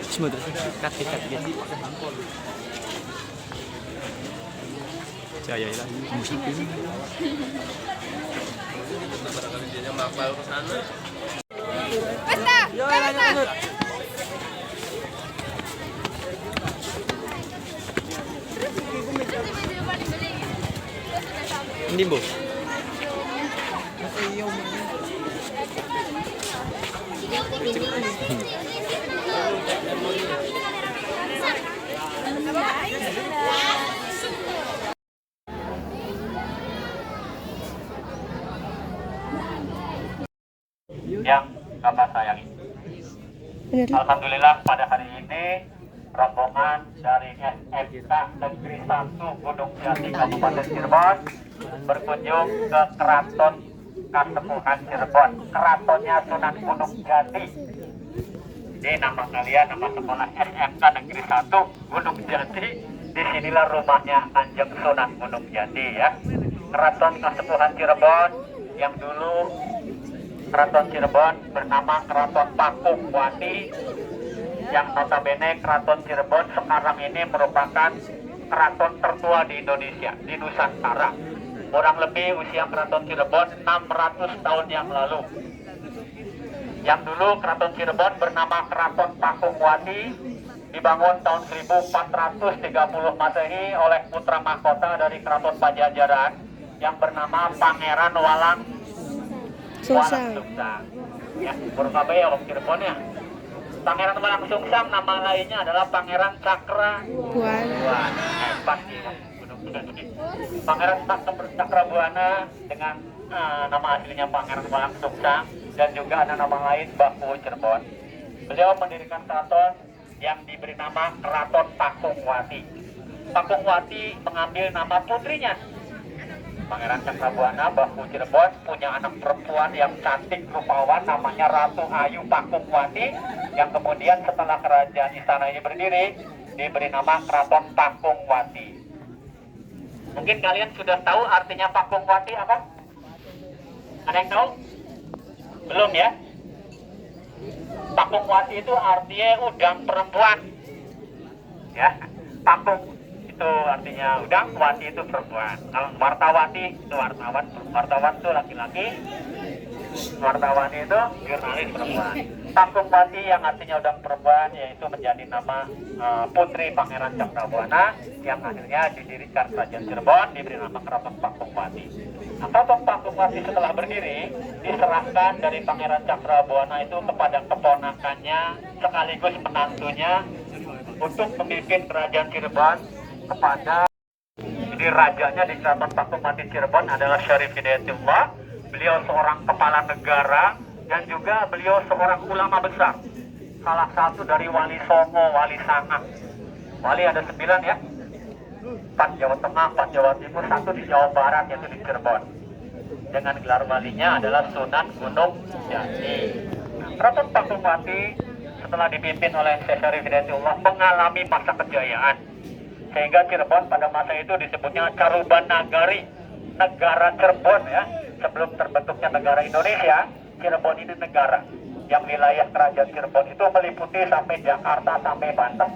Semua terus cut gitu. Jaya lah musik ini. Barangkali dia makbal ke sana. Basta! Yo, lanjut. Hindi bos. Yang Bapak sayangi. Alhamdulillah pada hari ini rombongan dari SMK Negeri 1 Gunung Jati Kabupaten Cirebon berkunjung ke Keraton Kasepuhan Cirebon, keratonnya Sunan Gunung Jati. Ini nama kalian, nama sekolah SMK Negeri 1 Gunung Jati. Disinilah rumahnya Kanjeng Sunan Gunung Jati ya. Keraton Kasepuhan Cirebon yang dulu Keraton Cirebon bernama Keraton Pakungwati, yang notabene Keraton Cirebon sekarang ini merupakan keraton tertua di Indonesia, di Nusantara. Kurang lebih usia Keraton Cirebon 600 tahun yang lalu. Yang dulu Keraton Cirebon bernama Keraton Pakungwati, dibangun tahun 1430 Masehi oleh putra mahkota dari Keraton Pajajaran yang bernama Pangeran Walang Sungsang. Ya, berkabeh ya orang Cirebon ya. Pangeran Walang Sungsang nama lainnya adalah Pangeran Cakrabuana. Hebat ya. Pangeran Cakrabuana dengan nama aslinya Pangeran Walang Sungsang dan juga ada nama lain Baku Cirebon. Beliau mendirikan keraton yang diberi nama Keraton Pakungwati. Pakungwati mengambil nama putrinya. Pangeran Cakrabuana Baku Cirebon punya anak perempuan yang cantik rupawan namanya Ratu Ayu Pakungwati, yang kemudian setelah kerajaan istana ini berdiri diberi nama Keraton Pakungwati. Mungkin kalian sudah tahu artinya Pakungwati apa? Ada yang tahu? Belum ya? Pakungwati itu artinya udang perempuan. Ya, Pakung itu artinya udang, wati itu perempuan. Kalau wartawati itu wartawan, wartawan itu laki-laki, wartawati itu jurnalis perempuan. Pakungwati yang artinya udang perempuan yaitu menjadi nama putri Pangeran Cakrabuana yang akhirnya didirikan Kerajaan Cirebon, diberi nama Keraton Pakungwati. Nah, Keraton Pakungwati setelah berdiri diserahkan dari Pangeran Cakrabuana itu kepada keponakannya sekaligus menantunya untuk memimpin Kerajaan Cirebon kepada jadi rajanya di Keraton Pakungwati Cirebon adalah Syarif Hidayatullah. Beliau seorang kepala negara dan juga beliau seorang ulama besar, salah satu dari Wali Songo, Wali Sanga. Wali ada 9 ya, 4 Jawa Tengah, 4 Jawa Timur, 1 di Jawa Barat yaitu di Cirebon. Dengan gelar walinya adalah Sunan Gunung Jati. Keraton Pakungwati setelah dipimpin oleh Syarif Hidayatullah mengalami masa kejayaan. Sehingga Cirebon pada masa itu disebutnya Caruban Nagari, negara Cirebon ya. Sebelum terbentuknya negara Indonesia, Cirebon ini negara. Yang wilayah kerajaan Cirebon itu meliputi sampai Jakarta, sampai Banten.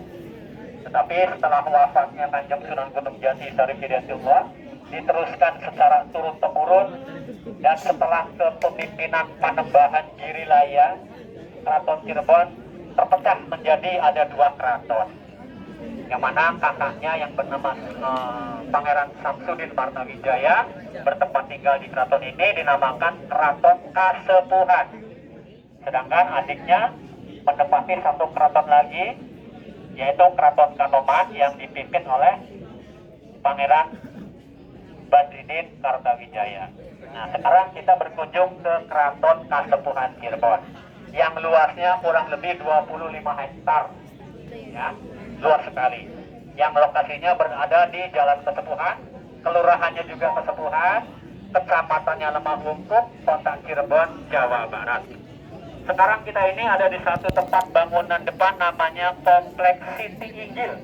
Tetapi setelah wafatnya Kanjeng Sunan Gunung Jati Syarif Hidayatullah, diteruskan secara turun-temurun, dan setelah kepemimpinan Panembahan Girilaya, Keraton Cirebon terpecah menjadi ada 2 keraton. Yang mana kakaknya yang bernama Pangeran Samsudin Martawijaya bertempat tinggal di keraton ini dinamakan Keraton Kasepuhan. Sedangkan adiknya menempati satu keraton lagi yaitu Keraton Kanoman yang dipimpin oleh Pangeran Badridin Kartawijaya. Nah, sekarang kita berkunjung ke Keraton Kasepuhan Cirebon yang luasnya kurang lebih 25 hektar. Ya, luas sekali. Yang lokasinya berada di Jalan Kesepuhan, kelurahannya juga Kesepuhan, kecamatannya Lemah Bungkuk, Kota Cirebon, Jawa Barat. Sekarang kita ini ada di satu tempat bangunan depan namanya Kompleks Siti Inggil.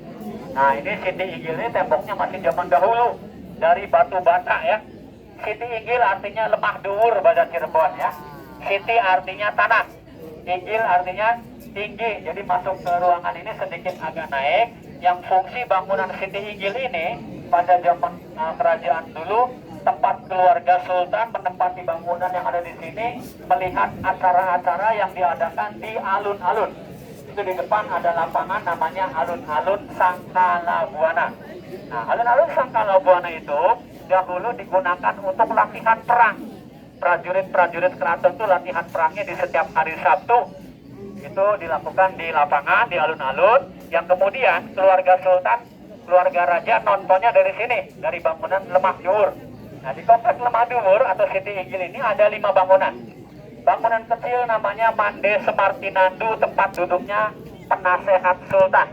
Nah, ini Siti Inggil ini temboknya masih zaman dahulu dari batu bata ya. Siti Inggil artinya lemah dhuwur bahasa Cirebon ya. Siti artinya tanah, Inggil artinya tinggi. Jadi masuk ke ruangan ini sedikit agak naik. Yang fungsi bangunan Siti Inggil ini pada zaman kerajaan dulu, tempat keluarga sultan menempati bangunan yang ada di sini melihat acara-acara yang diadakan di alun-alun. Itu di depan ada lapangan namanya alun-alun Sangkalabuana. Nah, alun-alun Sangkalabuana itu dahulu digunakan untuk latihan perang. Prajurit-prajurit keraton itu latihan perangnya di setiap hari Sabtu. Itu dilakukan di lapangan, di alun-alun, yang kemudian keluarga sultan, keluarga raja nontonnya dari sini, dari bangunan Lemah Dhuwur. Nah, di kompleks Lemah Dhuwur atau Siti Inggil ini ada 5 bangunan. Bangunan kecil namanya Mande Semartinandu, tempat duduknya penasehat sultan.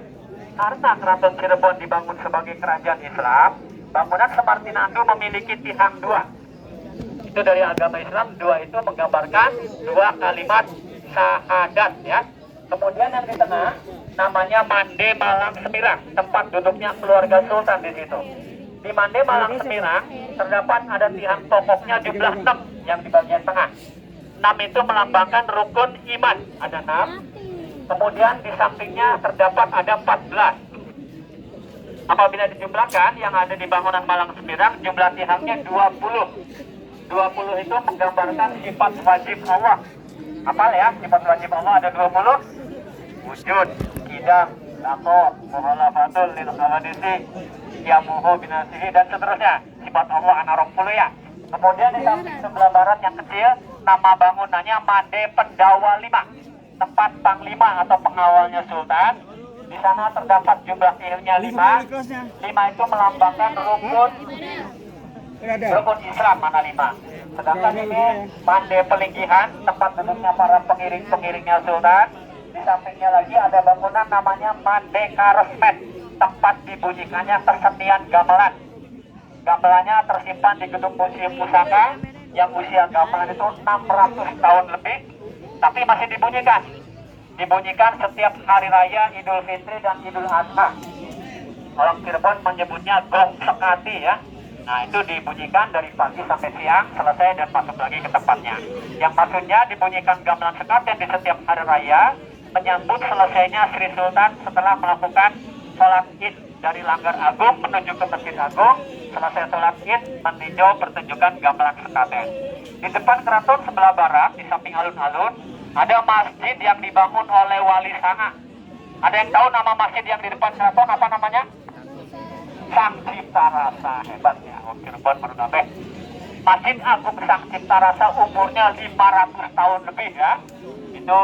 Karena Keraton Cirebon dibangun sebagai kerajaan Islam, bangunan Semartinandu memiliki tiang 2. Itu dari agama Islam, 2 itu menggambarkan 2 kalimat syahadat ya. Kemudian yang di tengah namanya Mande Malang Semirang, tempat duduknya keluarga sultan di situ. Di Mande Malang Semirang terdapat ada tiang pokoknya jumlah 6 yang di bagian tengah. 6 itu melambangkan rukun iman, ada 6. Kemudian di sampingnya terdapat ada 14. Apabila dijumlahkan yang ada di bangunan Malang Semirang, jumlah tiangnya 20. 20 itu menggambarkan sifat wajib Allah. Apal ya, sifat wajib Allah ada 20. Wujud, kidam, lakor, muhalafatul, lil khawadisi, yamuhu binasihi, dan seterusnya. Sifat Allah ana 20 ya. Kemudian di samping sebelah barat yang kecil, nama bangunannya Mande Pendawa 5, tempat panglima atau pengawalnya sultan. Di sana terdapat jumlah tiangnya 5. 5 itu melambangkan rukun Islam, mana 5. Sedangkan ini Mande Pelinggihan, tempat duduknya para pengiring-pengiringnya sultan. Di sampingnya lagi ada bangunan namanya Mande Karesmet, tempat dibunyikannya kesenian gamelan. Gamelannya tersimpan di gedung museum pusaka yang usia gamelan itu 600 tahun lebih, tapi masih dibunyikan. Dibunyikan setiap hari raya Idul Fitri dan Idul Adha. Orang Cirebon menyebutnya gong sekati ya. Nah, itu dibunyikan dari pagi sampai siang, selesai dan masuk lagi ke tempatnya. Yang maksudnya dibunyikan gamelan sekaten di setiap hari raya menyambut selesainya Sri Sultan setelah melakukan sholat id dari Langgar Agung menuju ke Masjid Agung. Selesai sholat id meninjau pertunjukan gamelan sekaten. Di depan keraton sebelah barat, di samping alun-alun, ada masjid yang dibangun oleh Wali Sanga. Ada yang tahu nama masjid yang di depan keraton apa namanya? Sang Cipta Rasa. Hebat ya, Cirebon Merunabeh. Masjid Agung Sang Cipta Rasa umurnya 500 tahun lebih ya. Itu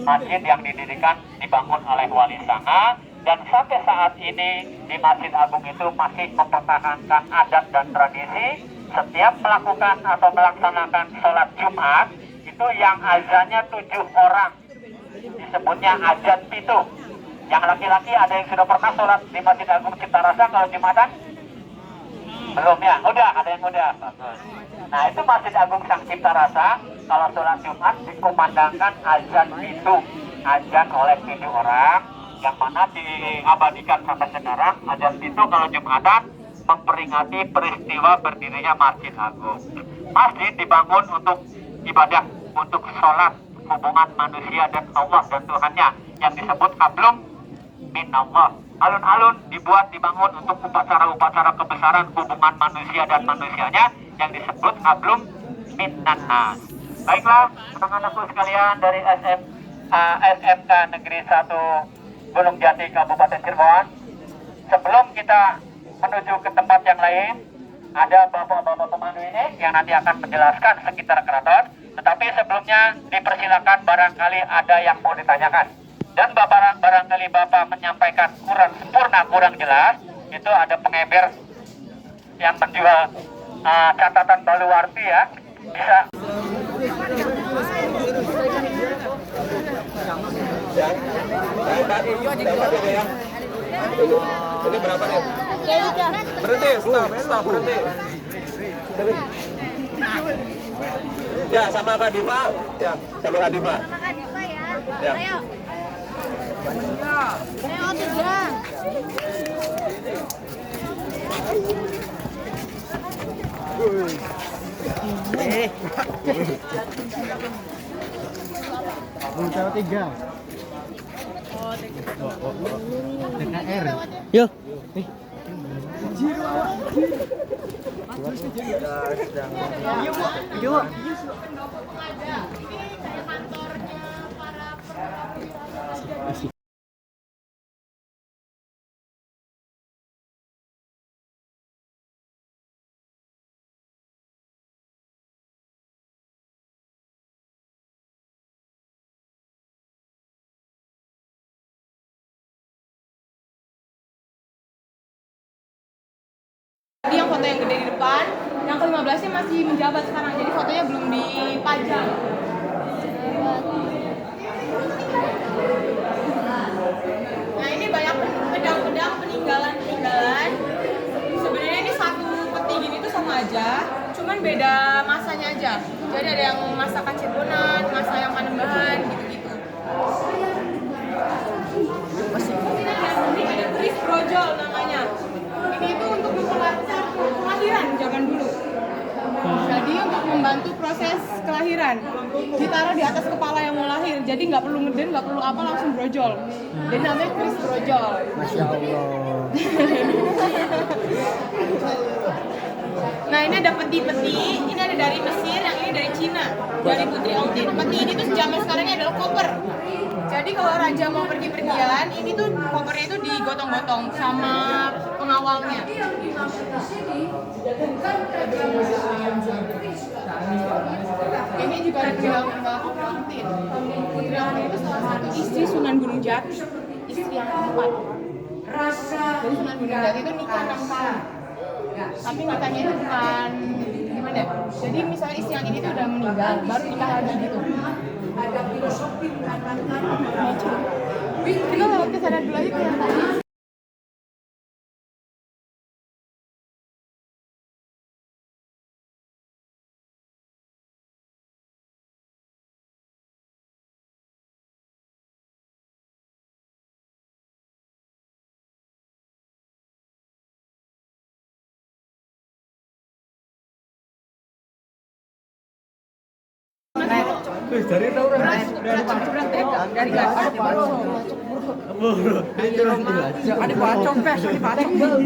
masjid yang didirikan, dibangun oleh Wali Sanga. Dan sampai saat ini di Masjid Agung itu masih mempertahankan adat dan tradisi. Setiap melakukan atau melaksanakan sholat Jumat, itu yang azannya 7 orang. Disebutnya azan pitu. Yang laki-laki ada yang sudah pernah sholat di Masjid Agung Cipta Rasa kalau Jumatan? Belum ya? Udah, ada yang udah. Bagus. Nah, itu Masjid Agung Sang Cipta Rasa kalau sholat Jumat dikumandangkan azan pitu. Azan oleh 7 orang, yang mana diabadikan sampai sekarang. Azan pitu kalau Jumatan memperingati peristiwa berdirinya Masjid Agung. Masjid dibangun untuk ibadah, untuk sholat, hubungan manusia dan Allah dan Tuhannya, yang disebut hablum minallah. Alun-alun dibangun untuk upacara-upacara kebesaran hubungan manusia dan manusianya, yang disebut hablum minannas. Baiklah, anak-anakku sekalian dari SMK Negeri 1 Gunung Jati Kabupaten Cirebon. Sebelum kita menuju ke tempat yang lain, ada bapak-bapak pemandu ini yang nanti akan menjelaskan sekitar keraton. Tetapi sebelumnya dipersilakan barangkali ada yang mau ditanyakan. Dan barangkali Bapak menyampaikan kurang sempurna, kurang jelas, itu ada pengeber yang menjual catatan baluwarti ya. Bisa. Ini berapa nih? Berhenti, stop, berhenti. Ya, sama Kak Diva. Ya, sama Kak Diva. Ayo. Ayo, tiga. Bungkal 3. TKR. Yo. Yo. Jadi yang foto yang gede di depan, yang ke-15-nya masih menjabat sekarang, jadi fotonya belum dipajang. Nah ini banyak pedang-pedang peninggalan. Sebenarnya ini satu peti gini tuh sama aja, cuman beda masanya aja. Jadi ada yang masa Kaceponan, masa yang Panembahan, gitu-gitu. Ini ada keris brojol namanya. Ini itu untuk memperlancar kelahiran zaman dulu. Jadi untuk membantu proses kelahiran, ditaruh di atas kepala yang mau lahir. Jadi nggak perlu ngeden, nggak perlu apa, langsung brojol. Jadi namanya keris brojol. Masya Allah. Nah ini ada peti-peti, ini ada dari Mesir, yang ini dari Cina, dari Putri Ontin. Peti ini tuh zaman sekarang ini adalah koper. Jadi kalau raja mau pergi-pergian, ini tuh kopernya itu digotong-gotong sama pengawalnya. Ini juga ada peninggalan Putri Ontin. Putri Ontin itu salah satu istri Sunan Gunung Jati, istri yang keempat. Jadi Sunan Gunung Jati itu nikah 6 kali. Tapi nikahnya itu bukan gimana ya? Jadi misalnya istri yang ini tuh udah meninggal, baru nikah lagi gitu. Ada filosofi kita lewat ke sana dulu aja tuh yang tadi. Dari tahu Dari ada bacok pes di bacok.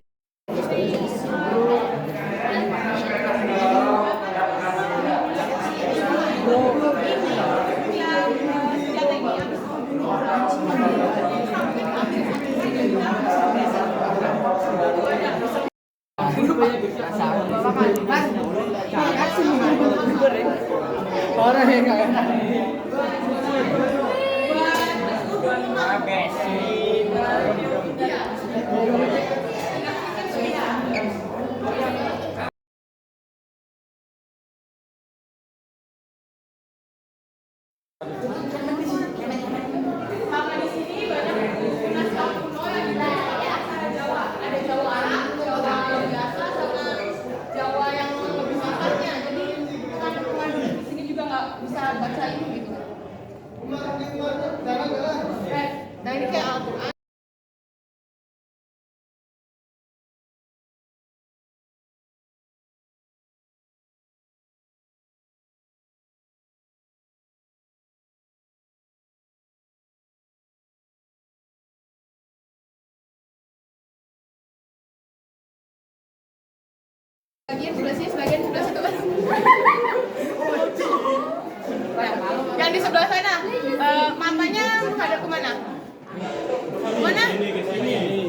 Orang yang kayak baca ini gitu. Nah ini kayak Al-Quran. Sebagian sebelah sini, sebagian sebelah situ kan. Yang di sebelah sana, matanya menghadap kemana? Kemana?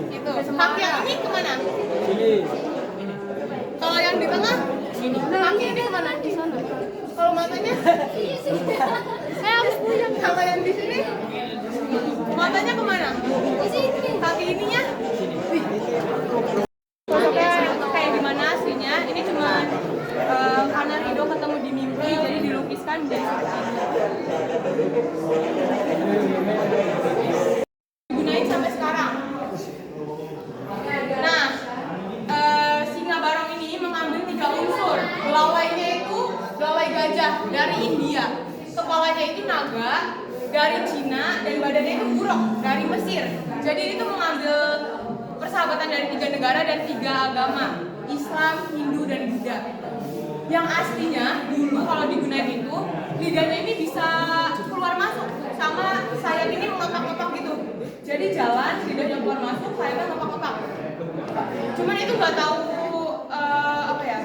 Itu. Kaki yang ini kemana? Kalau yang di tengah? Kaki ini kemana? Di sana. Kalau matanya? Saya harus puyeng. Kalau yang di sini? Matanya kemana? Di sini. Kaki ininya? Kayak gimana aslinya? Ini cuma karena Rido ketemu di mimpi, jadi dilukiskan dari seperti ini. Digunain sampai sekarang. Nah, Singa Barong ini mengambil 3 unsur. Belawainya itu belawai gajah dari India, kepalanya itu naga dari Cina, badannya itu buruk dari Mesir. Jadi ini tuh mengambil persahabatan dari 3 negara dan 3 agama, Islam, Hindu, dan Buddha. Yang aslinya dulu kalau digunain itu lidahnya ini bisa keluar masuk sama sayap ini mengotak-otak gitu. Jadi jalan lidahnya keluar masuk, sayapnya mengotak-otak. Cuman itu nggak tahu apa ya,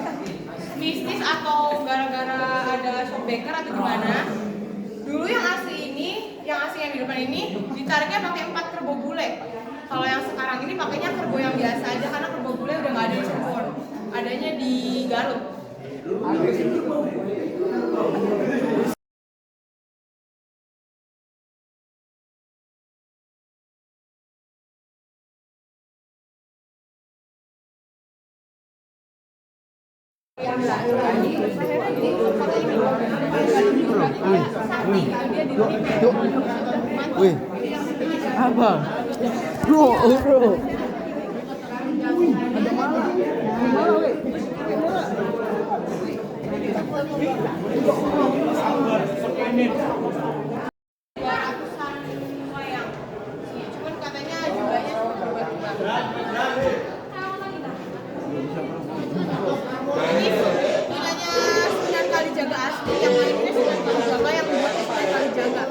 mistis atau gara-gara ada shopbacker atau gimana. Dulu yang asli yang di depan ini ditariknya pakai 4 kerbau bule. Kalau yang sekarang ini pakainya kerbau yang biasa aja karena kerbau bule udah nggak ada di Cirebon, adanya di Garut. Wih, apa? Bro. Ratusan wayang. Cuman katanya jumlahnya cuma berubah-ubah. Ini villanya Sunan Kalijaga asli, yang lain ini Sunan Kalijaga yang dibuat Sunan Kalijaga.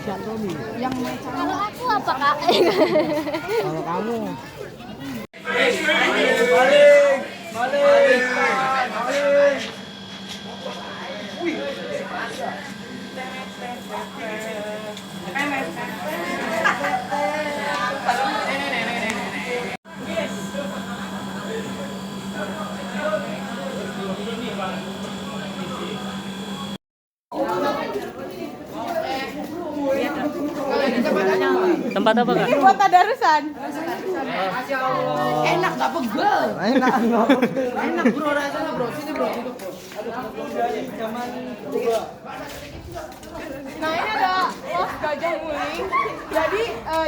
Kalau aku apa kak? Kalau kamu Tempat apa kak? Ini buat tadarusan. enak bro, rasanya bro, sini bro. Nah ini ada Los Gajah Muling. Jadi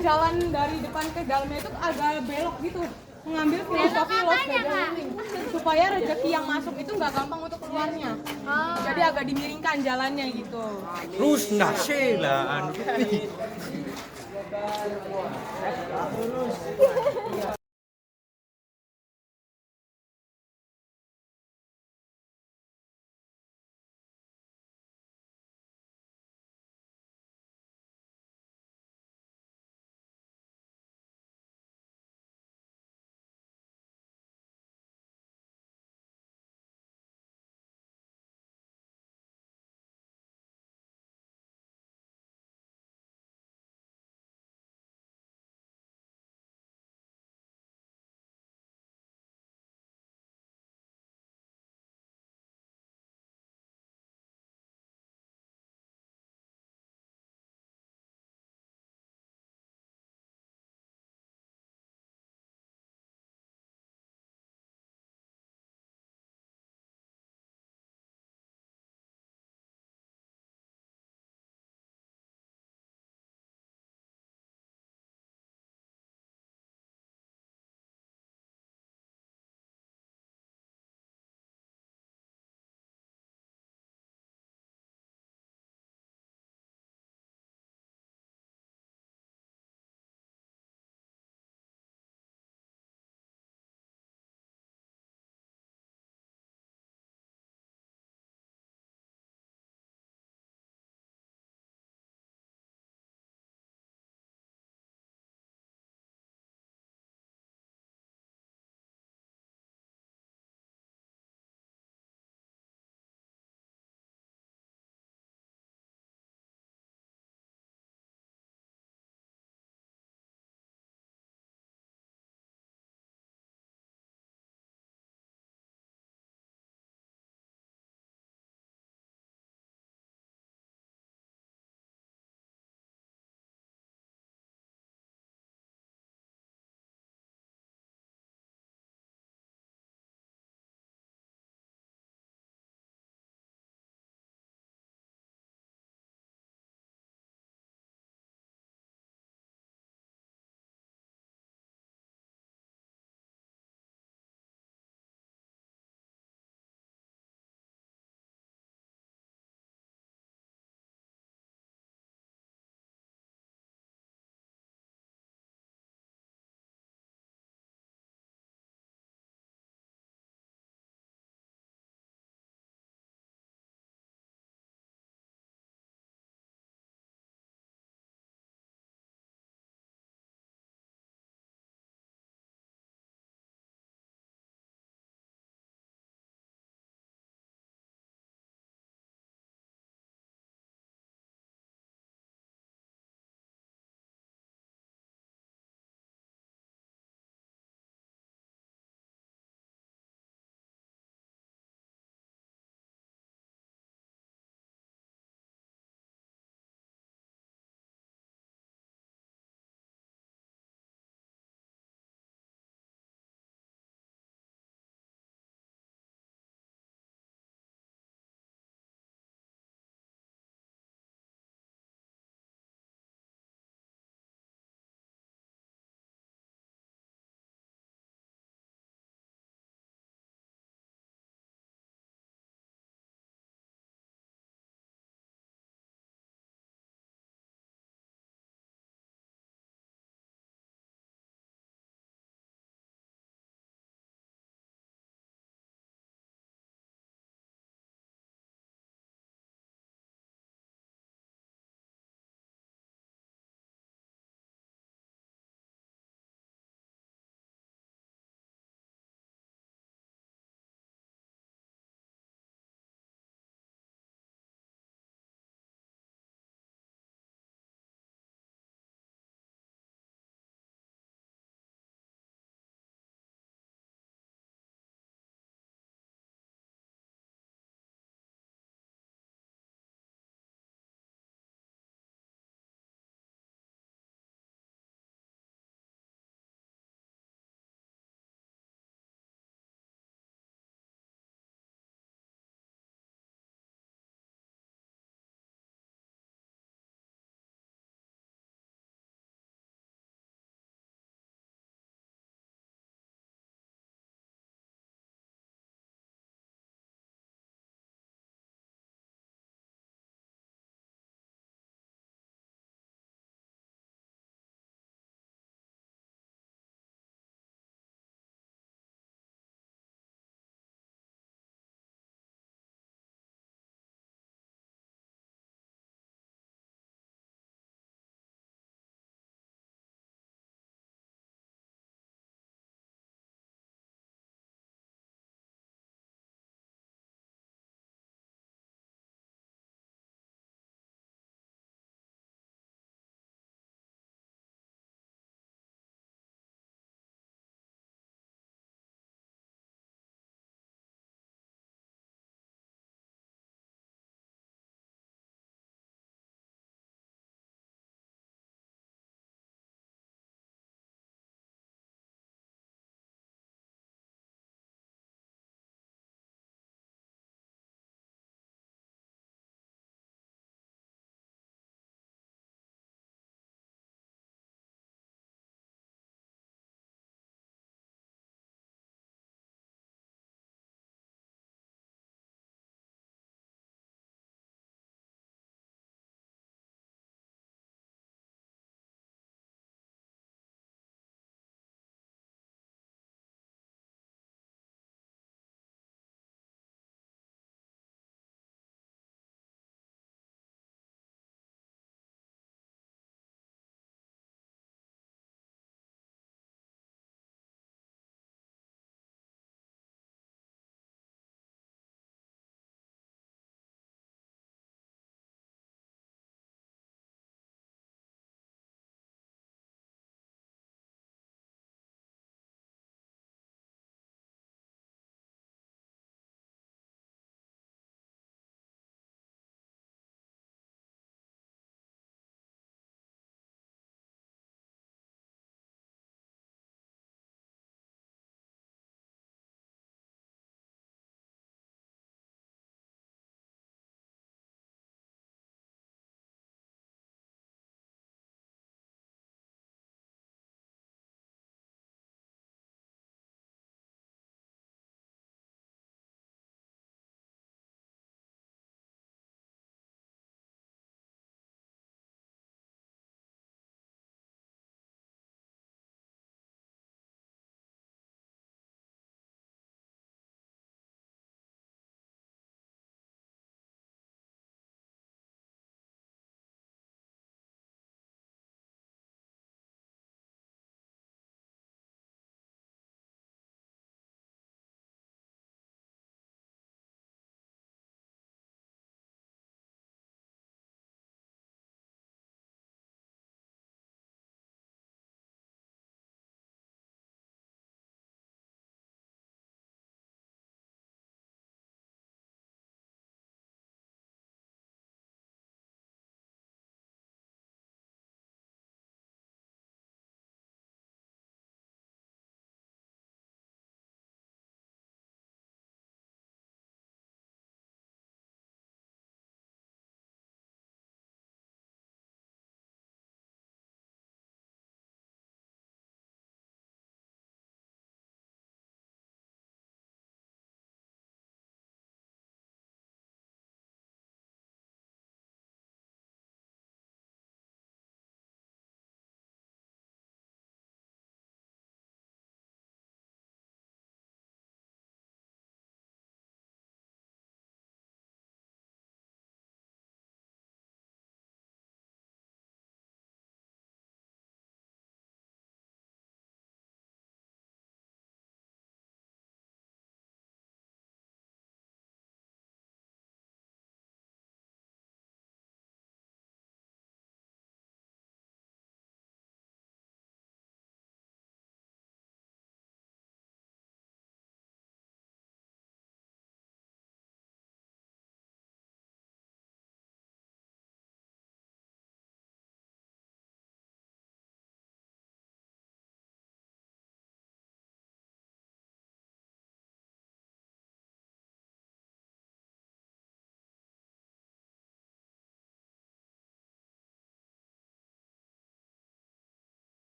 jalan dari depan ke dalamnya itu agak belok gitu, mengambil filosofi Los Gajah Muling supaya rezeki yang masuk itu nggak gampang untuk keluarnya. Jadi agak dimiringkan jalannya gitu. Terus nasi lah.